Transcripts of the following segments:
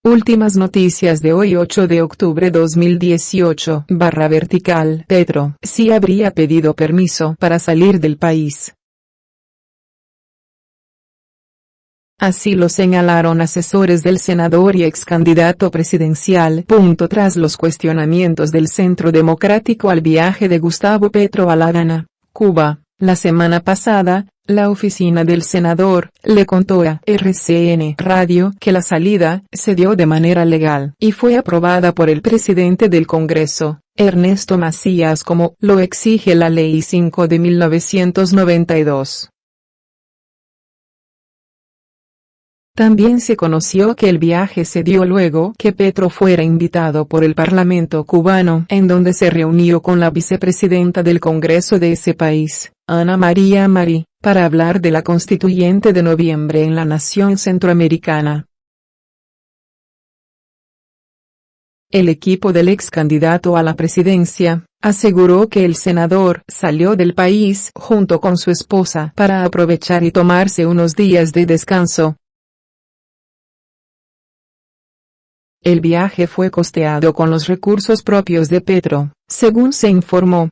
Últimas noticias de hoy 8 de octubre 2018. Vertical. Petro sí habría pedido permiso para salir del país. Así lo señalaron asesores del senador y ex candidato presidencial. Tras los cuestionamientos del Centro Democrático al viaje de Gustavo Petro a La Habana, Cuba, la semana pasada, la oficina del senador le contó a RCN Radio que la salida se dio de manera legal y fue aprobada por el presidente del Congreso, Ernesto Macías, como lo exige la Ley 5 de 1992. También se conoció que el viaje se dio luego que Petro fuera invitado por el Parlamento cubano, en donde se reunió con la vicepresidenta del Congreso de ese país, Ana María Marí, para hablar de la constituyente de noviembre en la nación centroamericana. El equipo del ex candidato a la presidencia aseguró que el senador salió del país junto con su esposa para aprovechar y tomarse unos días de descanso. El viaje fue costeado con los recursos propios de Petro, según se informó.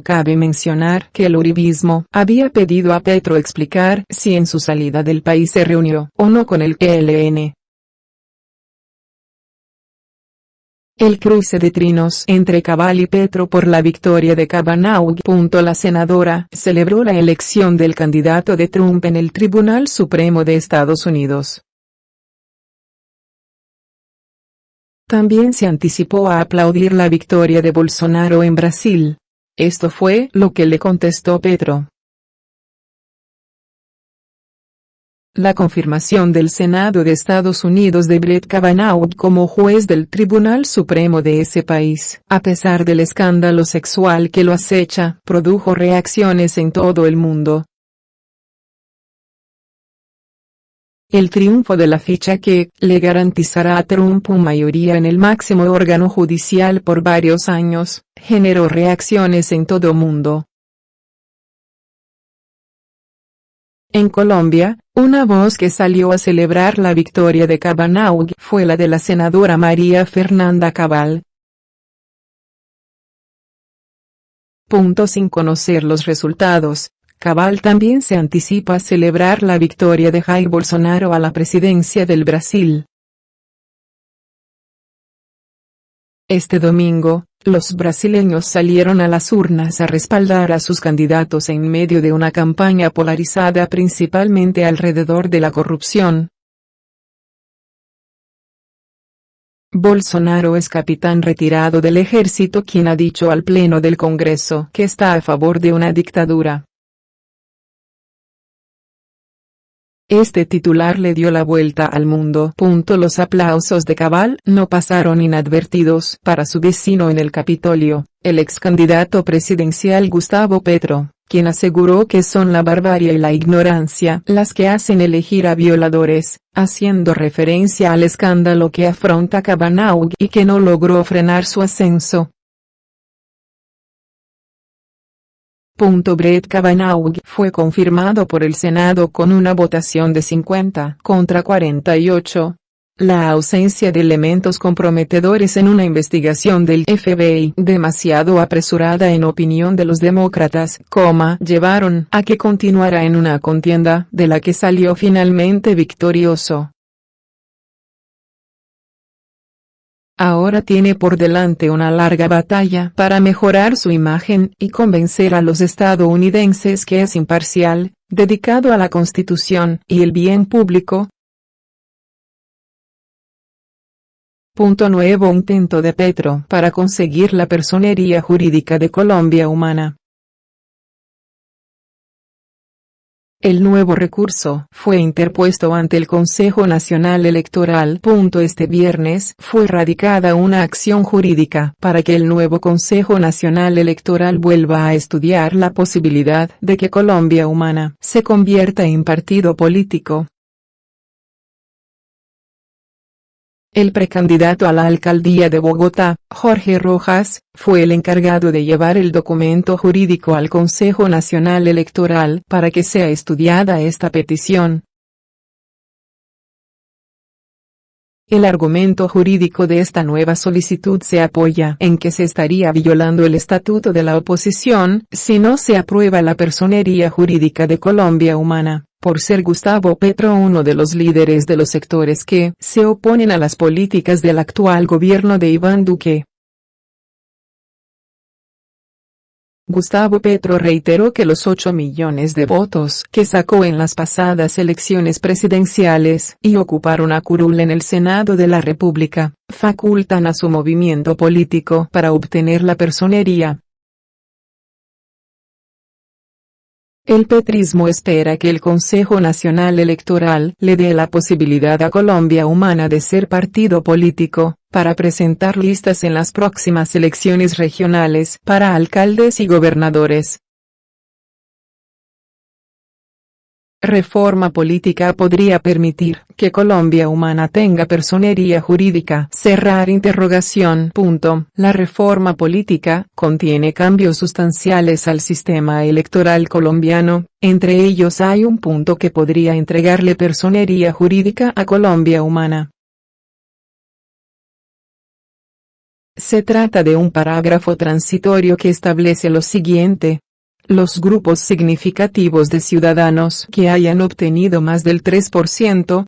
Cabe mencionar que el uribismo había pedido a Petro explicar si en su salida del país se reunió o no con el ELN. El cruce de trinos entre Cabal y Petro por la victoria de Kavanaugh. La senadora celebró la elección del candidato de Trump en el Tribunal Supremo de Estados Unidos. También se anticipó a aplaudir la victoria de Bolsonaro en Brasil. Esto fue lo que le contestó Petro. La confirmación del Senado de Estados Unidos de Brett Kavanaugh como juez del Tribunal Supremo de ese país, a pesar del escándalo sexual que lo acecha, produjo reacciones en todo el mundo. El triunfo de la ficha que le garantizará a Trump una mayoría en el máximo órgano judicial por varios años, generó reacciones en todo el mundo. En Colombia, una voz que salió a celebrar la victoria de Kavanaugh fue la de la senadora María Fernanda Cabal. Sin conocer los resultados, Cabal también se anticipa a celebrar la victoria de Jair Bolsonaro a la presidencia del Brasil. Este domingo, los brasileños salieron a las urnas a respaldar a sus candidatos en medio de una campaña polarizada principalmente alrededor de la corrupción. Bolsonaro es capitán retirado del ejército quien ha dicho al Pleno del Congreso que está a favor de una dictadura. Este titular le dio la vuelta al mundo. Los aplausos de Cabal no pasaron inadvertidos para su vecino en el Capitolio, el ex candidato presidencial Gustavo Petro, quien aseguró que son la barbarie y la ignorancia las que hacen elegir a violadores, haciendo referencia al escándalo que afronta Kavanaugh y que no logró frenar su ascenso. Brett Kavanaugh fue confirmado por el Senado con una votación de 50 contra 48. La ausencia de elementos comprometedores en una investigación del FBI demasiado apresurada en opinión de los demócratas, llevaron a que continuara en una contienda de la que salió finalmente victorioso. Ahora tiene por delante una larga batalla para mejorar su imagen y convencer a los estadounidenses que es imparcial, dedicado a la Constitución y el bien público. Nuevo intento de Petro para conseguir la personería jurídica de Colombia Humana. El nuevo recurso fue interpuesto ante el Consejo Nacional Electoral. Este viernes fue radicada una acción jurídica para que el nuevo Consejo Nacional Electoral vuelva a estudiar la posibilidad de que Colombia Humana se convierta en partido político. El precandidato a la alcaldía de Bogotá, Jorge Rojas, fue el encargado de llevar el documento jurídico al Consejo Nacional Electoral para que sea estudiada esta petición. El argumento jurídico de esta nueva solicitud se apoya en que se estaría violando el estatuto de la oposición si no se aprueba la personería jurídica de Colombia Humana, por ser Gustavo Petro uno de los líderes de los sectores que se oponen a las políticas del actual gobierno de Iván Duque. Gustavo Petro reiteró que los 8 millones de votos que sacó en las pasadas elecciones presidenciales y ocupar una curul en el Senado de la República, facultan a su movimiento político para obtener la personería. El petrismo espera que el Consejo Nacional Electoral le dé la posibilidad a Colombia Humana de ser partido político, para presentar listas en las próximas elecciones regionales para alcaldes y gobernadores. Reforma política podría permitir que Colombia Humana tenga personería jurídica. La reforma política contiene cambios sustanciales al sistema electoral colombiano, entre ellos hay un punto que podría entregarle personería jurídica a Colombia Humana. Se trata de un parágrafo transitorio que establece lo siguiente. Los grupos significativos de ciudadanos que hayan obtenido más del 3%,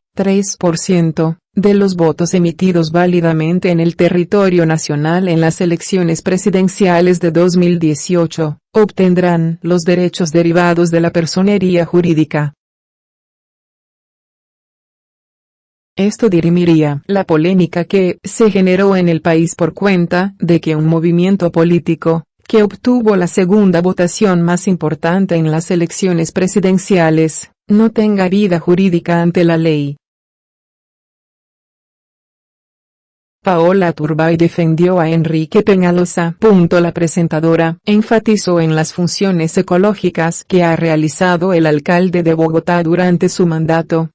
de los votos emitidos válidamente en el territorio nacional en las elecciones presidenciales de 2018, obtendrán los derechos derivados de la personería jurídica. Esto dirimiría la polémica que se generó en el país por cuenta de que un movimiento político, que obtuvo la segunda votación más importante en las elecciones presidenciales, no tenga vida jurídica ante la ley. Paola Turbay defendió a Enrique Peñalosa. La presentadora enfatizó en las funciones ecológicas que ha realizado el alcalde de Bogotá durante su mandato.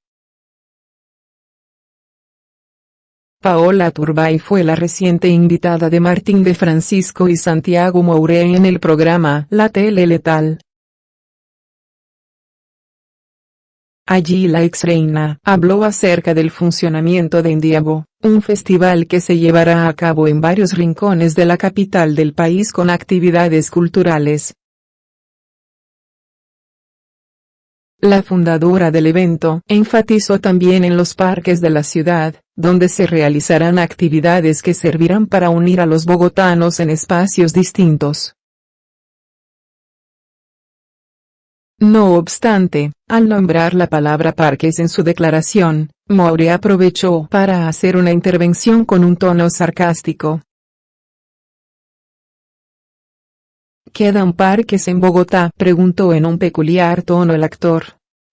Paola Turbay fue la reciente invitada de Martín de Francisco y Santiago Moure en el programa La Tele Letal. Allí la exreina habló acerca del funcionamiento de Indiabo, un festival que se llevará a cabo en varios rincones de la capital del país con actividades culturales. La fundadora del evento enfatizó también en los parques de la ciudad, donde se realizarán actividades que servirán para unir a los bogotanos en espacios distintos. No obstante, al nombrar la palabra parques en su declaración, Moure aprovechó para hacer una intervención con un tono sarcástico. ¿Quedan parques en Bogotá?, preguntó en un peculiar tono el actor.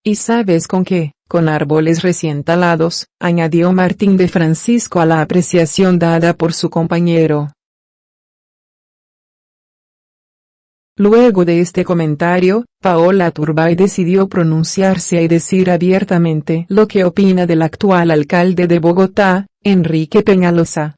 ¿Y sabes con qué? Con árboles recién talados, añadió Martín de Francisco a la apreciación dada por su compañero. Luego de este comentario, Paola Turbay decidió pronunciarse y decir abiertamente lo que opina del actual alcalde de Bogotá, Enrique Peñalosa.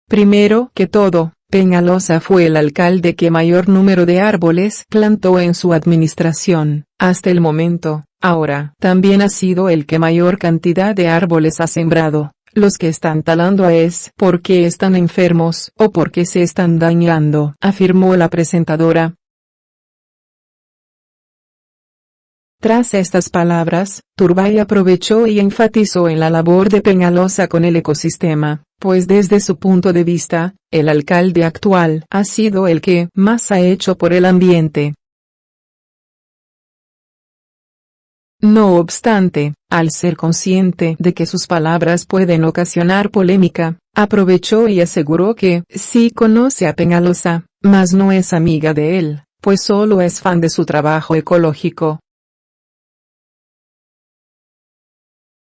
Primero que todo, Peñalosa fue el alcalde que mayor número de árboles plantó en su administración, hasta el momento. Ahora, también ha sido el que mayor cantidad de árboles ha sembrado. Los que están talando es porque están enfermos o porque se están dañando, afirmó la presentadora. Tras estas palabras, Turbay aprovechó y enfatizó en la labor de Peñalosa con el ecosistema, pues desde su punto de vista, el alcalde actual ha sido el que más ha hecho por el ambiente. No obstante, al ser consciente de que sus palabras pueden ocasionar polémica, aprovechó y aseguró que sí conoce a Peñalosa, mas no es amiga de él, pues solo es fan de su trabajo ecológico.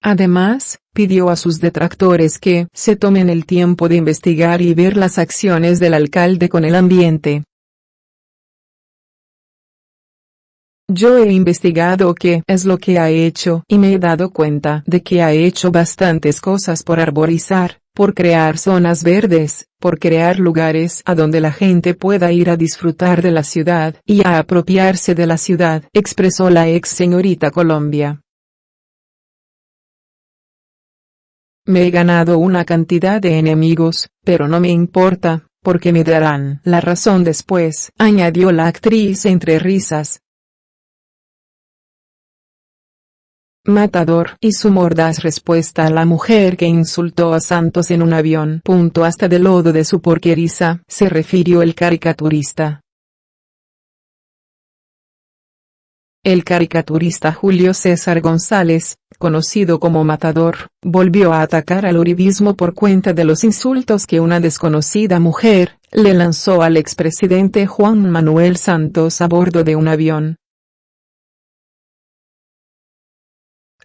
Además, pidió a sus detractores que se tomen el tiempo de investigar y ver las acciones del alcalde con el ambiente. Yo he investigado qué es lo que ha hecho y me he dado cuenta de que ha hecho bastantes cosas por arborizar, por crear zonas verdes, por crear lugares a donde la gente pueda ir a disfrutar de la ciudad y a apropiarse de la ciudad, expresó la ex señorita Colombia. Me he ganado una cantidad de enemigos, pero no me importa, porque me darán la razón después, añadió la actriz entre risas. Matador y su mordaz respuesta a la mujer que insultó a Santos en un avión. Hasta del lodo de su porqueriza, se refirió el caricaturista. El caricaturista Julio César González, conocido como Matador, volvió a atacar al uribismo por cuenta de los insultos que una desconocida mujer le lanzó al expresidente Juan Manuel Santos a bordo de un avión.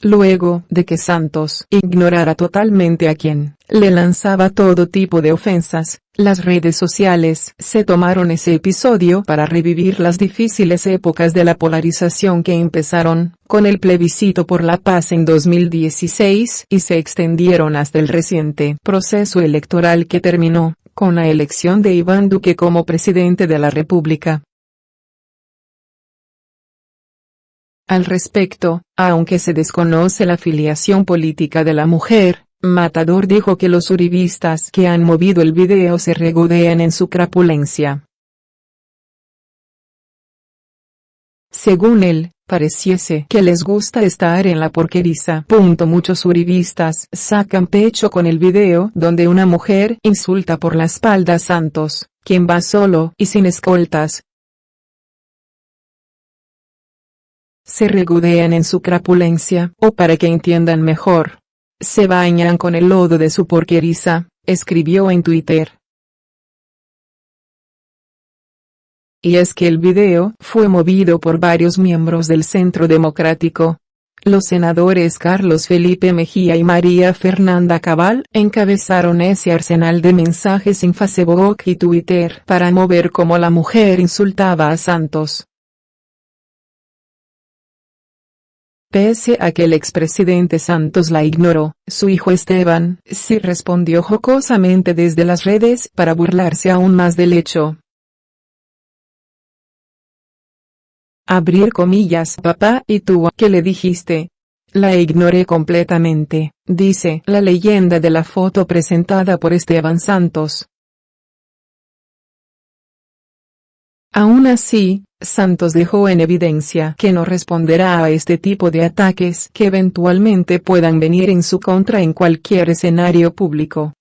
Luego de que Santos ignorara totalmente a quien le lanzaba todo tipo de ofensas, las redes sociales se tomaron ese episodio para revivir las difíciles épocas de la polarización que empezaron con el plebiscito por la paz en 2016 y se extendieron hasta el reciente proceso electoral que terminó con la elección de Iván Duque como presidente de la República. Al respecto, aunque se desconoce la filiación política de la mujer, Matador dijo que los uribistas que han movido el video se regodean en su crapulencia. Según él, pareciese que les gusta estar en la porqueriza. Muchos uribistas sacan pecho con el video donde una mujer insulta por la espalda a Santos, quien va solo y sin escoltas. Se regodean en su crapulencia, o para que entiendan mejor, se bañan con el lodo de su porqueriza, escribió en Twitter. Y es que el video fue movido por varios miembros del Centro Democrático. Los senadores Carlos Felipe Mejía y María Fernanda Cabal encabezaron ese arsenal de mensajes en Facebook y Twitter para mover cómo la mujer insultaba a Santos. Pese a que el expresidente Santos la ignoró, su hijo Esteban sí respondió jocosamente desde las redes para burlarse aún más del hecho. Abrir comillas. Papá, ¿y tú qué le dijiste? La ignoré completamente, dice la leyenda de la foto presentada por Esteban Santos. Aún así, Santos dejó en evidencia que no responderá a este tipo de ataques que eventualmente puedan venir en su contra en cualquier escenario público.